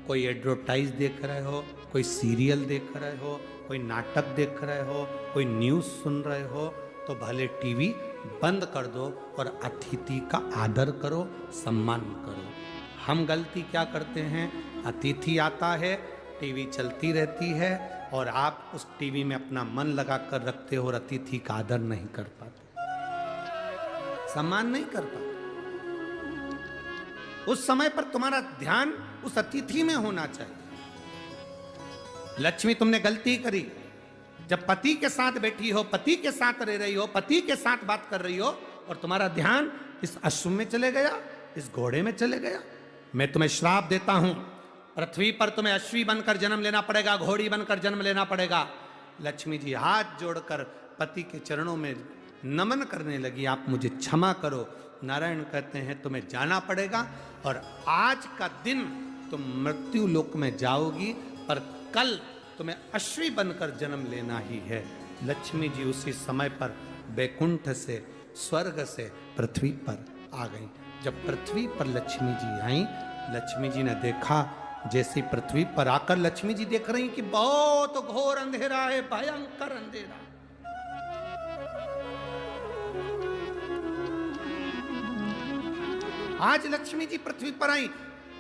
कोई एडवर्टाइज देख रहे हो, कोई सीरियल देख रहे हो, कोई नाटक देख रहे हो, कोई न्यूज़ सुन रहे हो, तो भले टीवी बंद कर दो और अतिथि का आदर करो, सम्मान करो। हम गलती क्या करते हैं, अतिथि आता है, टीवी चलती रहती है और आप उस टीवी में अपना मन लगा कर रखते हो और अतिथि का आदर नहीं कर पाते, सम्मान नहीं कर पाते। उस समय पर तुम्हारा ध्यान उस अतिथि में होना चाहिए। लक्ष्मी, तुमने गलती करी, जब पति के साथ बैठी हो, पति के साथ रह रही हो, पति के साथ बात कर रही हो और तुम्हारा ध्यान इस अश्व में चले गया, इस घोड़े में चले गया, मैं तुम्हें श्राप देता हूं, पृथ्वी पर तुम्हें अश्वी बनकर जन्म लेना पड़ेगा, घोड़ी बनकर जन्म लेना पड़ेगा। लक्ष्मी जी हाथ जोड़कर पति के चरणों में नमन करने लगी, आप मुझे क्षमा करो। नारायण कहते हैं तुम्हें जाना पड़ेगा और आज का दिन तुम मृत्यु लोक में जाओगी, पर कल तुम्हें अश्वी बनकर जन्म लेना ही है। लक्ष्मी जी उसी समय पर बैकुंठ से, स्वर्ग से पृथ्वी पर आ गई। जब पृथ्वी पर लक्ष्मी जी आई, लक्ष्मी जी ने देखा, जैसी पृथ्वी पर आकर लक्ष्मी जी देख रही कि बहुत घोर अंधेरा है, भयंकर अंधेरा। आज लक्ष्मी जी पृथ्वी पर आई,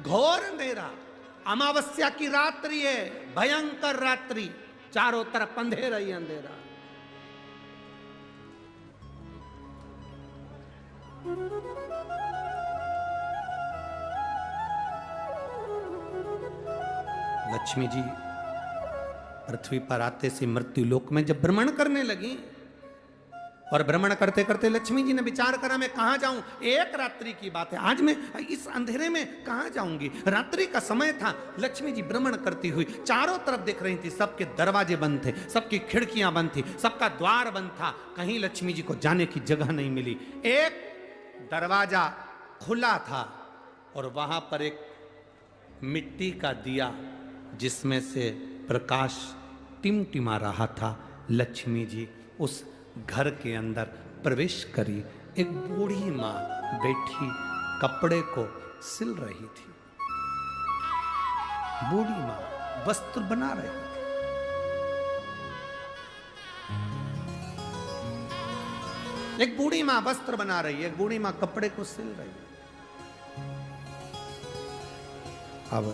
घोर अंधेरा, अमावस्या की रात्रि है, भयंकर रात्रि, चारों तरफ अंधेरा ही अंधेरा। लक्ष्मी जी पृथ्वी पर आते से मृत्यु लोक में जब भ्रमण करने लगी, और भ्रमण करते करते लक्ष्मी जी ने विचार करा मैं कहां जाऊं, एक रात्रि की बात है, आज मैं इस अंधेरे में कहां जाऊंगी। रात्रि का समय था, लक्ष्मी जी भ्रमण करती हुई चारों तरफ देख रही थी, सबके दरवाजे बंद थे, सबकी खिड़कियां बंद थी, सबका द्वार बंद था, कहीं लक्ष्मी जी को जाने की जगह नहीं मिली। एक दरवाजा खुला था और वहां पर एक मिट्टी का दिया जिसमें से प्रकाश टिमटिमा रहा था। लक्ष्मी जी उस घर के अंदर प्रवेश करी। एक बूढ़ी मां बैठी कपड़े को सिल रही थी। बूढ़ी मां वस्त्र बना रही थी। एक बूढ़ी मां वस्त्र बना रही है, एक बूढ़ी मां कपड़े को सिल रही है। अब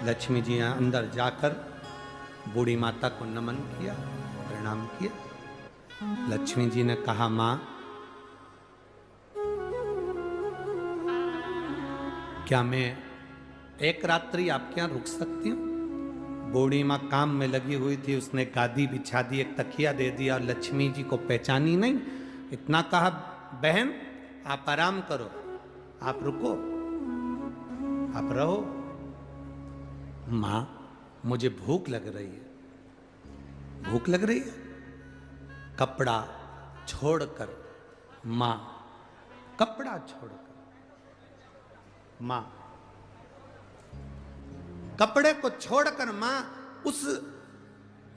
लक्ष्मी जी अंदर जाकर बूढ़ी माता को नमन किया, प्रणाम किया। लक्ष्मी जी ने कहा, मां क्या मैं एक रात्रि आपके यहां रुक सकती हूं? बूढ़ी मां काम में लगी हुई थी, उसने गादी बिछा दी, एक तकिया दे दिया और लक्ष्मी जी को पहचानी नहीं, इतना कहा, बहन आप आराम करो, आप रुको, आप रहो। मां मुझे भूख लग रही है। भूख लग रही है? कपड़ा छोड़कर मां, कपड़ा छोड़कर मां, कपड़े को छोड़कर मां उस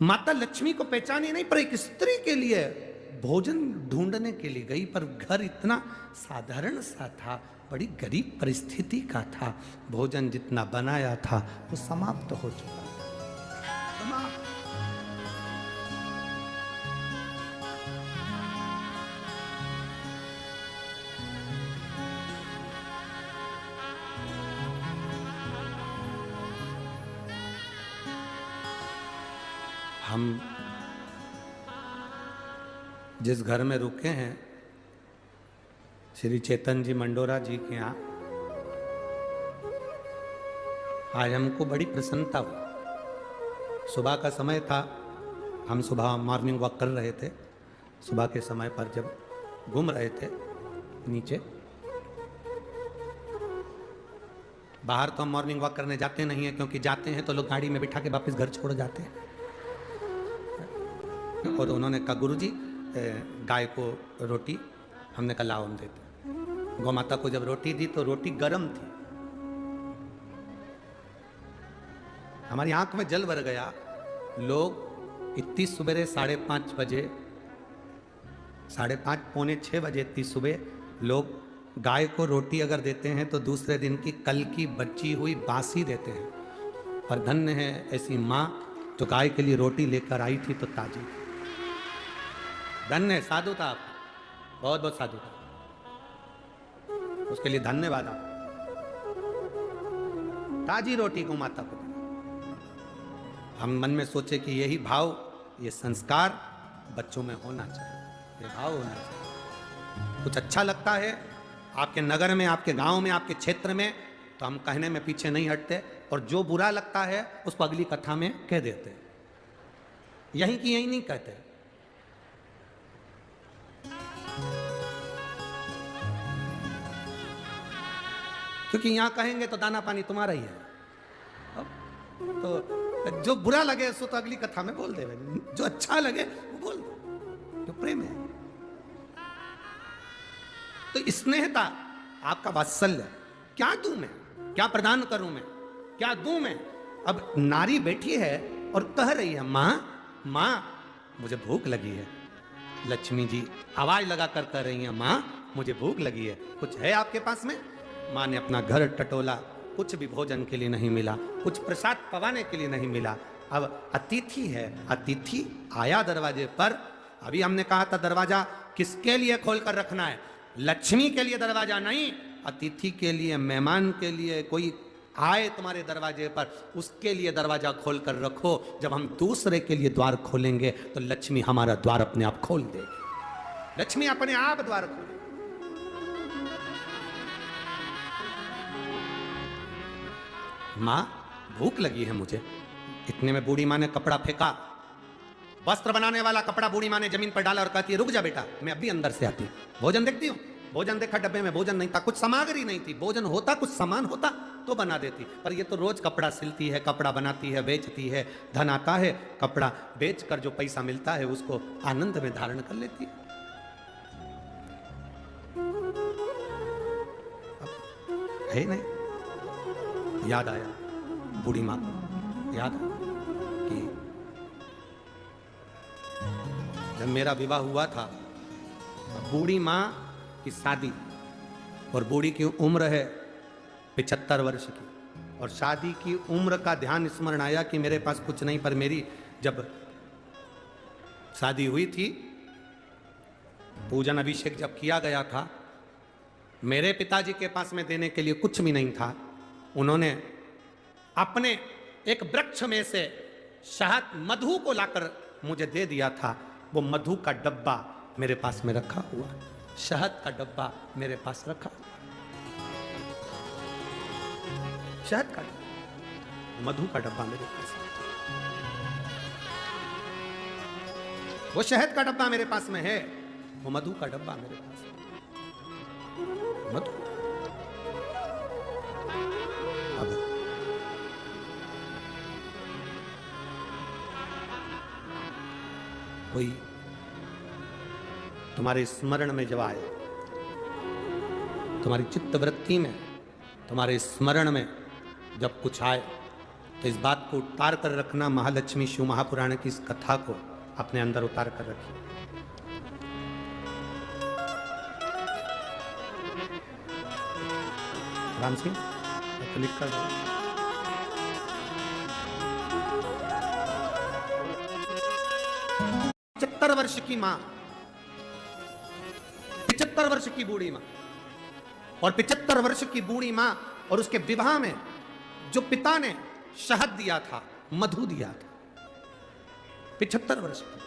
माता लक्ष्मी को पहचानी नहीं, पर एक स्त्री के लिए भोजन ढूंढने के लिए गई, पर घर इतना साधारण सा था, बड़ी गरीब परिस्थिति का था। भोजन जितना बनाया था वो समाप्त हो चुका था, समाप्त। हम जिस घर में रुके हैं, श्री चेतन जी मंडोरा जी के यहाँ, आज हमको बड़ी प्रसन्नता हुई। सुबह का समय था, हम सुबह मॉर्निंग वॉक कर रहे थे। सुबह के समय पर जब घूम रहे थे नीचे, बाहर तो हम मॉर्निंग वॉक करने जाते नहीं हैं, क्योंकि जाते हैं तो लोग गाड़ी में बिठा के वापस घर छोड़ जाते हैं। और उन्होंने कहा, गुरुजी गाय को रोटी, हमने कहा लाओ हम देते। गौ माता को जब रोटी दी तो रोटी गर्म थी, हमारी आंख में जल भर गया। लोग इतनी सुबह 5:30 बजे, 5:30 पौने 6 बजे इतनी सुबह लोग गाय को रोटी अगर देते हैं तो दूसरे दिन की कल की बची हुई बासी देते हैं। पर धन्य है ऐसी माँ जो गाय के लिए रोटी लेकर आई थी तो ताजी थी। धन्य है, साधु था आप, बहुत बहुत साधु था, उसके लिए धन्यवाद आप। ताजी रोटी को माता को हम मन में सोचे कि यही भाव, ये संस्कार बच्चों में होना चाहिए, ये भाव होना चाहिए। कुछ अच्छा लगता है आपके नगर में, आपके गांव में, आपके क्षेत्र में, तो हम कहने में पीछे नहीं हटते, और जो बुरा लगता है उसको अगली कथा में कह देते, यहीं की यहीं नहीं कहते। क्योंकि यहां कहेंगे तो दाना पानी तुम्हारा ही है, तो जो बुरा लगे उसको तो अगली कथा में बोल दे, जो अच्छा लगे वो बोल दो, जो प्रेम है। तो स्नेहता, आपका वात्सल्य, क्या दूं मैं, क्या प्रदान करूं मैं, क्या दूं मैं। अब नारी बैठी है और कह रही है, मां मां मुझे भूख लगी है। लक्ष्मी जी आवाज लगाकर कह रही हैं, मां मुझे भूख लगी है, कुछ है आपके पास में। मां ने अपना घर टटोला, कुछ भी भोजन के लिए नहीं मिला, कुछ प्रसाद पवाने के लिए नहीं मिला। अब अतिथि है, अतिथि आया दरवाजे पर। अभी हमने कहा था दरवाजा किसके लिए खोलकर रखना है, लक्ष्मी के लिए दरवाजा नहीं, अतिथि के लिए, मेहमान के लिए। कोई आए तुम्हारे दरवाजे पर, उसके लिए दरवाजा खोलकर रखो। जब हम दूसरे के लिए द्वार खोलेंगे तो लक्ष्मी हमारा द्वार अपने आप खोल देगी, लक्ष्मी अपने आप द्वार खोले। मां भूख लगी है मुझे। इतने में बूढ़ी मां ने कपड़ा फेंका, वस्त्र बनाने वाला कपड़ा बूढ़ी मां ने जमीन पर डाला और कहती है, रुक जा बेटा, मैं अभी अंदर से आती हूं। भोजन देखती हूं। भोजन देखा, डब्बे में भोजन नहीं था, कुछ सामग्री नहीं थी। भोजन होता, कुछ सामान होता तो बना देती, पर ये तो रोज कपड़ा सिलती है, कपड़ा बनाती है, बेचती है, धन आता है, कपड़ा बेचकर जो पैसा मिलता है उसको आनंद में धारण कर लेती है। है नहीं, याद आया बूढ़ी मां को, याद कि जब मेरा विवाह हुआ था, बूढ़ी मां की शादी, और बूढ़ी की उम्र है 75 वर्ष की, और शादी की उम्र का ध्यान स्मरण आया कि मेरे पास कुछ नहीं। पर मेरी जब शादी हुई थी, पूजन अभिषेक जब किया गया था, मेरे पिताजी के पास में देने के लिए कुछ भी नहीं था। उन्होंने अपने एक वृक्ष में से शहद, मधु को लाकर मुझे दे दिया था। वो मधु का डब्बा मेरे पास में रखा हुआ, शहद का डब्बा मेरे पास रखा हुआ, शहद का डब्बा, मधु का डब्बा मेरे पास। वो शहद का डब्बा मेरे पास में है, वो मधु का डब्बा मेरे पास है। मधु अब कोई तुम्हारे स्मरण में जब आए, तुम्हारी चित्तवृत्ति में, तुम्हारे स्मरण में जब कुछ आए, तो इस बात को उतार कर रखना। महालक्ष्मी शिव महापुराण की इस कथा को अपने अंदर उतार कर रखिए। राम सिंह क्लिक कर दो। 75 वर्ष की मां, 75 वर्ष की बूढ़ी मां, और 75 वर्ष की बूढ़ी मां, और उसके विवाह में जो पिता ने शहद दिया था, मधु दिया था, 75 वर्ष की,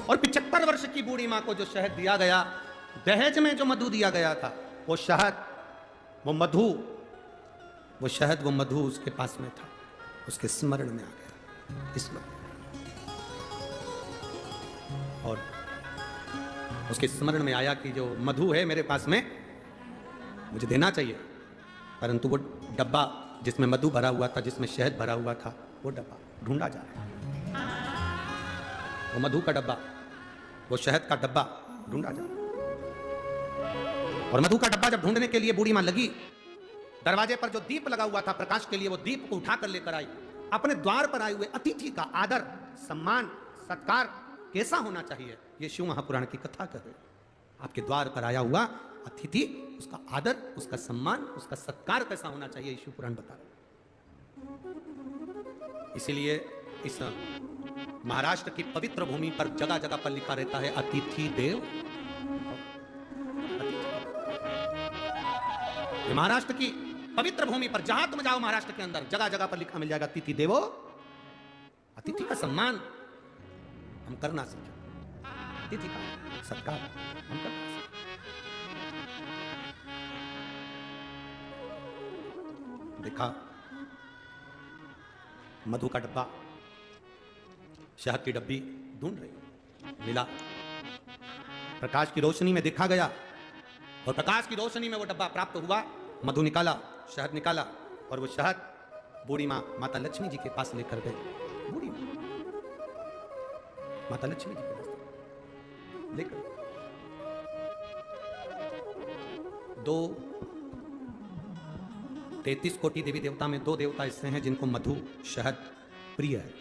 और 75 वर्ष की बूढ़ी मां को जो शहद दिया गया, दहेज में जो मधु दिया गया था, वो शहद, वो मधु, वो शहद, वो मधु उसके पास में था, उसके स्मरण में आ गया इसमें, और उसके स्मरण में आया कि जो मधु है मेरे पास में, मुझे देना चाहिए। परंतु वो डब्बा जिसमें मधु भरा हुआ था, जिसमें शहद भरा हुआ था, वो डब्बा ढूंढा जा रहा है। वो मधु का डब्बा, वो शहद का डब्बा ढूंढा जा रहा है। और मधु का डब्बा जब ढूंढने के लिए बूढ़ी मां लगी, दरवाजे पर जो दीप लगा हुआ था प्रकाश के लिए, वो दीप को उठाकर लेकर आई। अपने द्वार पर आए हुए अतिथि का आदर, सम्मान, सत्कार कैसा होना चाहिए, ये शिव महापुराण की कथा कहे। आपके द्वार पर आया हुआ अतिथि, उसका आदर, उसका सम्मान, उसका सत्कार कैसा होना चाहिए, ये शिव पुराण बता रहा है। इसीलिए इस महाराष्ट्र की पवित्र भूमि पर जगह जगह पर लिखा रहता है अतिथि देव। महाराष्ट्र की पवित्र भूमि पर जहां तुम जाओ महाराष्ट्र के अंदर जगह जगह पर लिखा मिल जाएगा अतिथि देवो। अतिथि का सम्मान हम करना सीखें, अतिथि का सत्कार हम करना सीखें। देखा मधु का डब्बा, शहद की डब्बी ढूंढ रही, मिला, प्रकाश की रोशनी में देखा गया और प्रकाश की रोशनी में वो डब्बा प्राप्त हुआ। मधु निकाला, शहद निकाला और वो शहद बूढ़ी माँ माता लक्ष्मी जी के पास लेकर गए। बूढ़ी माता लक्ष्मी जी के पास लेकर 33 कोटि देवी देवता में 2 देवता ऐसे हैं जिनको मधु शहद प्रिय है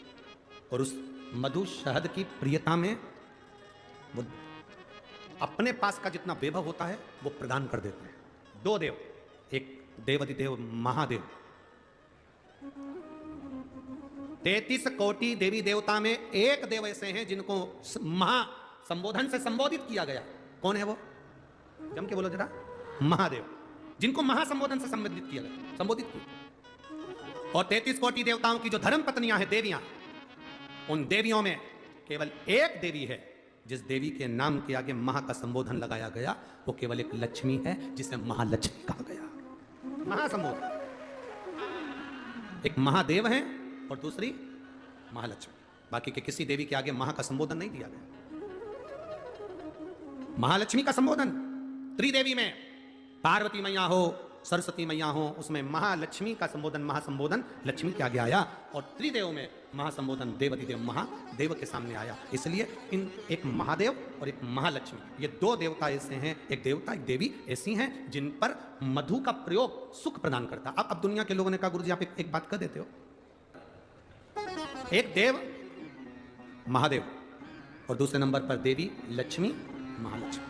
और उस मधु शहद की प्रियता में वो अपने पास का जितना वैभव होता है वो प्रदान कर देते हैं। 2 देव, एक देवाधिदेव महादेव। 33 कोटि देवी देवता में एक देव ऐसे हैं जिनको महा संबोधन से संबोधित किया गया। कौन है वो? जम के बोलो जरा। महादेव, जिनको महासंबोधन से संबोधित किया गया, संबोधित किया। और 33 कोटि देवताओं की जो धर्म पत्नियां हैं, देवियां, उन देवियों में केवल एक देवी है जिस देवी के नाम के आगे महा का संबोधन लगाया गया, वो केवल एक लक्ष्मी है जिसे महालक्ष्मी कहा गया। महासंबोधन, एक महादेव है और दूसरी महालक्ष्मी। बाकी के किसी देवी के आगे महा का संबोधन नहीं दिया गया। महालक्ष्मी का संबोधन त्रिदेवी में, पार्वती मैया हो, सरस्वती मैया हो, उसमें महालक्ष्मी का संबोधन, महासंबोधन लक्ष्मी के आगे आया और त्रिदेव में महासंबोधन देवाधिदेव महादेव के सामने आया। इसलिए इन एक महादेव और एक महालक्ष्मी, ये 2 देवता ऐसे हैं, एक देवता एक देवी ऐसी हैं जिन पर मधु का प्रयोग सुख प्रदान करता। अब दुनिया के लोगों ने कहा गुरुजी आप एक बात कर देते हो, एक देव महादेव और दूसरे नंबर पर देवी लक्ष्मी महालक्ष्मी,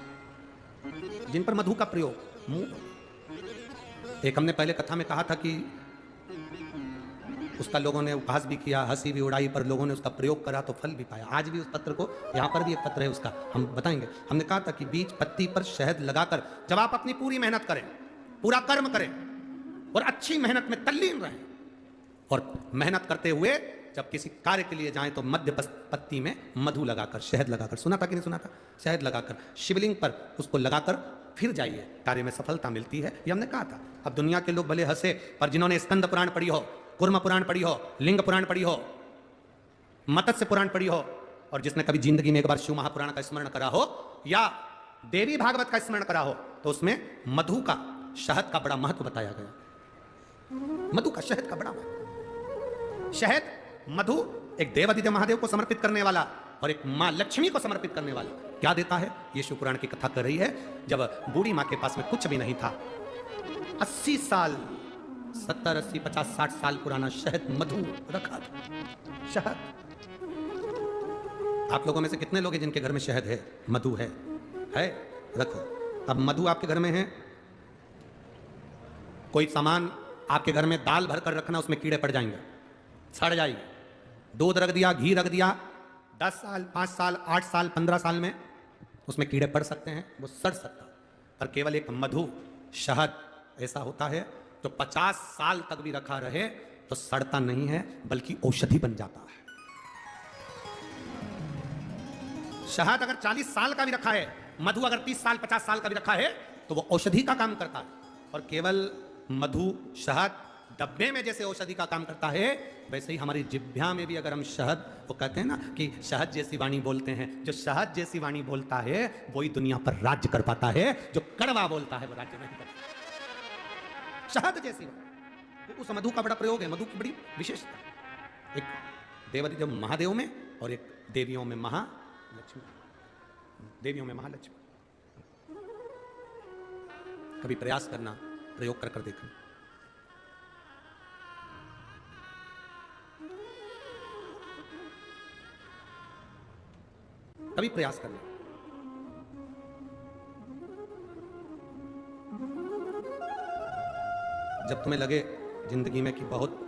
जिन पर मधु का प्रयोग। एक हमने पहले कथा में कहा था कि उसका लोगों ने उपहास भी किया, हंसी भी उड़ाई, पर लोगों ने उसका प्रयोग करा तो फल भी पाया। आज भी उस पत्र को, यहाँ पर भी एक पत्र है उसका, हम बताएंगे। हमने कहा था कि बीज पत्ती पर शहद लगाकर जब आप अपनी पूरी मेहनत करें, पूरा कर्म करें और अच्छी मेहनत में तल्लीन रहें और मेहनत करते हुए जब किसी कार्य के लिए जाएं तो मध्य पत्ती में मधु लगाकर, शहद लगाकर, सुना था कि नहीं सुना था? शहद लगाकर शिवलिंग पर उसको लगाकर फिर जाइए, कार्य में सफलता मिलती है। ये हमने कहा था। अब दुनिया के लोग भले हंसे, पर जिन्होंने स्कंद पुराण पढ़ी हो, कुर्म पुराण पढ़ी हो, लिंग पुराण पढ़ी हो, मत्स्य पुराण पढ़ी हो और जिसने कभी जिंदगी में एक बार शिव महापुराण का स्मरण करा हो या देवी भागवत का स्मरण करा हो, तो उसमें मधु का, शहद का बड़ा महत्व बताया गया। मधु का, शहद का बड़ा महत्व। शहद, मधु एक देवाधिदेव महादेव को समर्पित करने वाला और एक मां लक्ष्मी को समर्पित करने वाला क्या देता है? ये शिव पुराण की कथा कर रही है। जब बूढ़ी मां के पास में कुछ भी नहीं था, 80 साल, 70, 80, 50, 60 साल पुराना शहद, मधु रखा था। शहद, आप लोगों में से कितने लोग हैं जिनके घर में शहद है, मधु है? रखो। अब मधु आपके घर में है, कोई सामान आपके घर में दाल भर कर रखना, उसमें कीड़े पड़ जाएंगे, सड़ जाएगी। दूध रख दिया, घी रख दिया, 10 साल, 5 साल, 8 साल, 15 साल में उसमें कीड़े पड़ सकते हैं, वो सड़ सकता है। पर केवल एक मधु, शहद ऐसा होता है जो 50 साल तक भी रखा रहे तो सड़ता नहीं है, बल्कि औषधि बन जाता है। शहद अगर 40 साल का भी रखा है, मधु अगर 30 साल, 50 साल का भी रखा है तो वो औषधि का काम करता है। और केवल मधु, शहद डब्बे में जैसे औषधि का काम करता है, वैसे ही हमारी जिह्वा में भी अगर हम शहद, वो कहते हैं ना कि शहद जैसी वाणी बोलते हैं, जो शहद जैसी वाणी बोलता है वही दुनिया पर राज्य कर पाता है, जो कड़वा बोलता है वो राज्य नहीं कर पाता। शहद जैसी वाणी, उस मधु का बड़ा प्रयोग है, मधु की बड़ी विशेषता। एक देवाधिदेव महादेव में और एक देवियों में महालक्ष्मी, देवियों में महालक्ष्मी। कभी प्रयास करना, प्रयोग कर देखना। कभी प्रयास करना। जब तुम्हें लगे जिंदगी में कि बहुत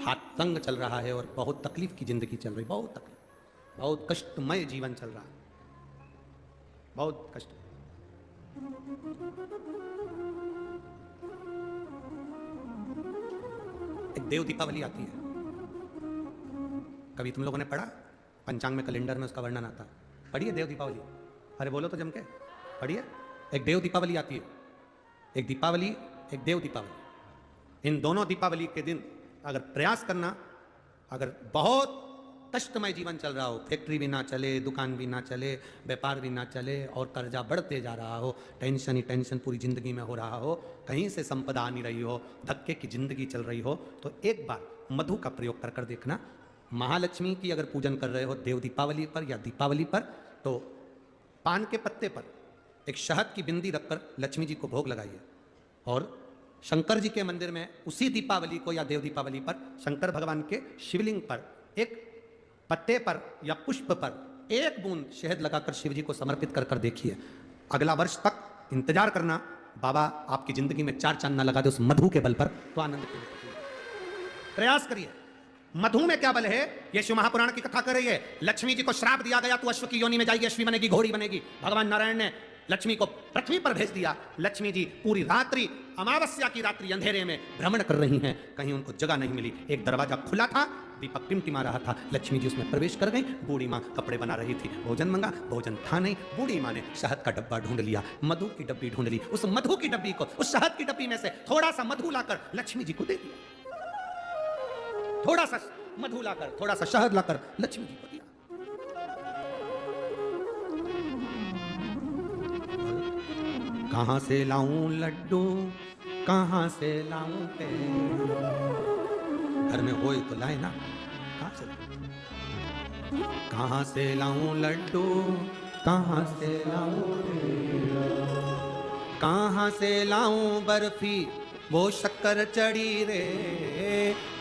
हाथ तंग चल रहा है और बहुत तकलीफ की जिंदगी चल रही, बहुत तकलीफ, बहुत कष्टमय जीवन चल रहा है, बहुत कष्ट। एक देव दीपावली आती है, कभी तुम लोगों ने पढ़ा? पंचांग में, कैलेंडर में उसका वर्णन आता है, पढ़िए देव दीपावली। अरे बोलो तो जम के, पढ़िए। एक देव दीपावली आती है, एक दीपावली, एक देव दीपावली। इन दोनों दीपावली के दिन अगर प्रयास करना, अगर बहुत कष्टमय जीवन चल रहा हो, फैक्ट्री भी ना चले, दुकान भी ना चले, व्यापार भी ना चले और कर्जा बढ़ते जा रहा हो, टेंशन ही टेंशन पूरी जिंदगी में हो रहा हो, कहीं से संपदा आ नहीं रही हो, धक्के की जिंदगी चल रही हो, तो एक बार मधु का प्रयोग कर कर देखना। महालक्ष्मी की अगर पूजन कर रहे हो देव दीपावली पर या दीपावली पर, तो पान के पत्ते पर एक शहद की बिंदी रखकर लक्ष्मी जी को भोग लगाइए और शंकर जी के मंदिर में उसी दीपावली को या देव दीपावली पर शंकर भगवान के शिवलिंग पर एक पत्ते पर या पुष्प पर एक बूंद शहद लगाकर शिव जी को समर्पित कर कर देखिए। अगला वर्ष तक इंतजार करना, बाबा आपकी जिंदगी में चार चांद ना लगा दे उस मधु के बल पर, तो आनंद के प्रयास करिए। मधु में क्या बल है? ये शिव महापुराण की कथा कर रही है। लक्ष्मी जी को श्राप दिया गया, तू अश्व की योनि में जाएगी, अश्वी बनेगी, घोड़ी बनेगी। भगवान नारायण ने लक्ष्मी को पृथ्वी पर भेज दिया। लक्ष्मी जी पूरी रात्रि, अमावस्या की रात्रि अंधेरे में भ्रमण कर रही हैं, कहीं उनको जगह नहीं मिली। एक दरवाजा खुला था, दीपक टिमटिमा रहा था, लक्ष्मी जी उसमें प्रवेश कर गई। बूढ़ी माँ कपड़े बना रही थी, भोजन मंगा, भोजन था नहीं। बूढ़ी माँ ने शहद का डब्बा ढूंढ लिया, मधु की डब्बी ढूंढ ली। उस मधु की डब्बी को, उस शहद की डब्बी में से थोड़ा सा मधु लाकर लक्ष्मी जी को दे दिया। थोड़ा सा मधु लाकर, थोड़ा सा शहद लाकर लक्ष्मी जी को दिया। कहां से लाऊं लड्डू, कहां से लाऊं तेल, घर में होए तो लाए ना, कहां से लाऊं लड्डू, कहां से लाऊं तेल, कहां से लाऊं बर्फी वो शक्कर चढ़ी रे,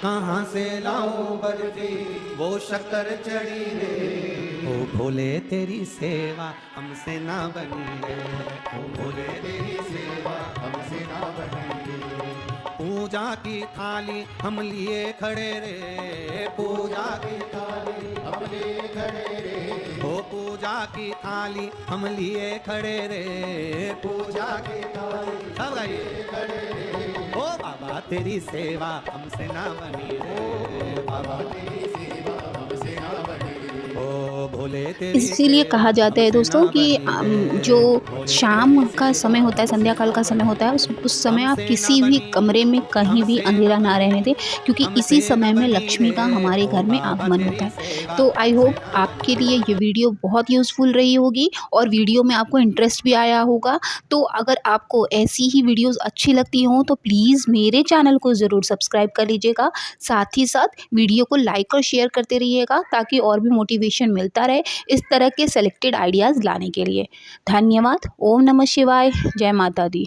कहां से लाऊं बर्फी वो शक्कर चढ़ी रे। ओ भोले तेरी सेवा हमसे ना बनी रे, ओ भोले तेरी सेवा हमसे ना बनी रे। पूजा की थाली हम लिए खड़े रे, पूजा की थाली हम लिए खड़े रे, ओ पूजा की थाली हम लिए खड़े रे, पूजा की थाली सब गाइए खड़े रे। ओ बाबा तेरी सेवा हमसे ना बनी रे, बाबा तेरी सेवा हमसे ना बनी रे, ओ भोले तेरी। इसीलिए कहा जाता है दोस्तों कि जो शाम का समय होता है, संध्या काल का समय होता है, उस समय आप किसी भी कमरे में कहीं भी अंधेरा ना रहने दें, क्योंकि इसी समय में लक्ष्मी का हमारे घर में आगमन होता है। तो आई होप आपके लिए ये वीडियो बहुत यूज़फुल रही होगी और वीडियो में आपको इंटरेस्ट भी आया होगा। तो अगर आपको ऐसी ही वीडियोज़ अच्छी लगती हों तो प्लीज़ मेरे चैनल को ज़रूर सब्सक्राइब कर लीजिएगा। साथ ही साथ वीडियो को लाइक और शेयर करते रहिएगा, ताकि और भी मोटिवेशन मिलता रहे इस तरह के सेलेक्टेड आइडियाज़ लाने के लिए। धन्यवाद। ओम नमः शिवाय। जय माता दी।